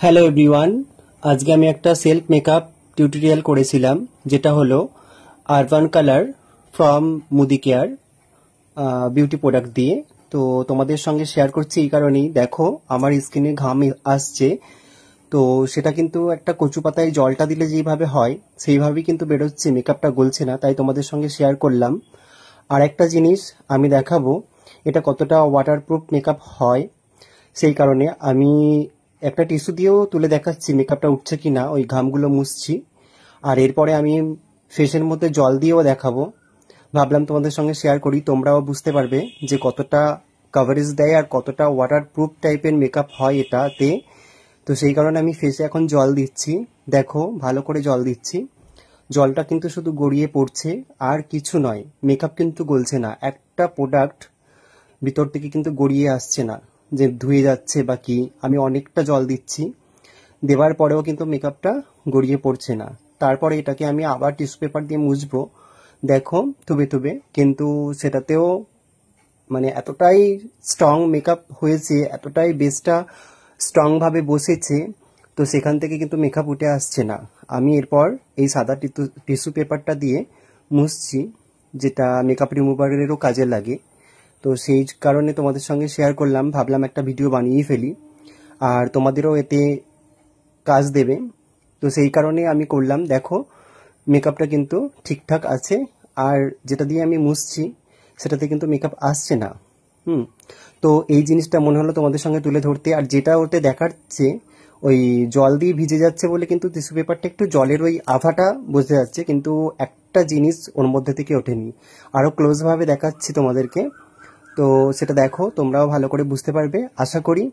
Hello everyone, আজকে আমি একটা সেলফ মেকআপ টিউটোরিয়াল করেছিলাম যেটা হলো আরবান কালার ফ্রম মুদি কেয়ার বিউটি প্রোডাক্ট দিয়ে। তো তোমাদের সঙ্গে শেয়ার করছি এই কারণেই, দেখো আমার স্কিনে ঘাম আসছে, তো সেটা কিন্তু একটা কচু পাতায় জলটা দিলে যেভাবে হয় সেইভাবেই কিন্তু বেরোচ্ছে, মেকআপটা গলছে না, তাই তোমাদের সঙ্গে শেয়ার করলাম। আর একটা জিনিস আমি দেখাবো এটা কতটা ওয়াটারপ্রুফ মেকআপ হয়, সেই কারণে আমি একটা টিস্যু দিয়েও তুলে দেখাচ্ছি মেকআপটা উঠছে কি না, ওই ঘামগুলো মুছছি। আর এরপরে আমি ফেসের মধ্যে জল দিয়েও দেখাবো, ভাবলাম তোমাদের সঙ্গে শেয়ার করি, তোমরাও বুঝতে পারবে যে কতটা কভারেজ দেয় আর কতটা ওয়াটারপ্রুফ টাইপের মেকআপ হয় এটাতে। তো সেই কারণে আমি ফেসে এখন জল দিচ্ছি, দেখো ভালো করে জল দিচ্ছি। জলটা কিন্তু শুধু গড়িয়ে পড়ছে আর কিছু নয়, মেকআপ কিন্তু গলছে না, একটা প্রোডাক্ট ভিতর থেকে কিন্তু গড়িয়ে আসছে না যে ধুয়ে যাচ্ছে বা কি। আমি অনেকটা জল দিচ্ছি, দেওয়ার পরেও কিন্তু মেকআপটা গড়িয়ে পড়ছে না। তারপরে এটাকে আমি আবার টিস্যু পেপার দিয়ে মুছবো, দেখো থুবে থুবে, কিন্তু সেটাতেও মানে এতটাই স্ট্রং মেকআপ হয়েছে, এতটাই বেসটা স্ট্রং ভাবে বসেছে, তো সেখান থেকে কিন্তু মেকআপ উঠে আসছে না। আমি এরপর এই সাদা টিস্যু পেপারটা দিয়ে মুছছি, যেটা মেকআপ রিমুভারেরও কাজে লাগে। তো সেই কারণে তোমাদের সঙ্গে শেয়ার করলাম, ভাবলাম একটা ভিডিও বানিয়েই ফেলি আর তোমাদেরও এতে কাজ দেবে। তো সেই কারণে আমি করলাম, দেখো মেকআপটা কিন্তু ঠিকঠাক আছে, আর যেটা দিয়ে আমি মুছছি সেটাতে কিন্তু মেকআপ আসছে না। তো এই জিনিসটা মনে হলো তোমাদের সঙ্গে তুলে ধরতে। আর যেটা ওতে দেখাচ্ছে ওই জল দিয়ে ভিজে যাচ্ছে বলে কিন্তু টিস্যু পেপারটা একটু জলের ওই আভাটা বোঝা যাচ্ছে, কিন্তু একটা জিনিস ওর মধ্যে থেকে ওঠেনি। আরো ক্লোজ ভাবে দেখাচ্ছি তোমাদেরকে, তো সেটা দেখো, তোমরাও ভালো করে বুঝতে পারবে আশা করি।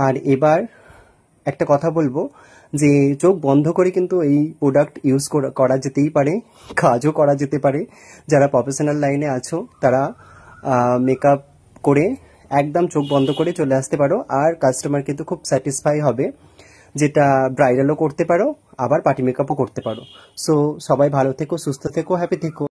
আর এবার একটা কথা বলবো যে চোখ বন্ধ করে কিন্তু এই প্রোডাক্ট ইউজ করা যেতেই পারে, কাজও করা যেতে পারে। যারা প্রফেশনাল লাইনে আছো তারা মেকআপ করে একদম চোখ বন্ধ করে চলে আসতে পারো, আর কাস্টমার কিন্তু খুব স্যাটিসফাই হবে। যেটা ব্রাইডালও করতে পারো, আবার পার্টি মেকআপও করতে পারো। সো সবাই ভালো থেকো, সুস্থ থেকো, হ্যাপি থেকো।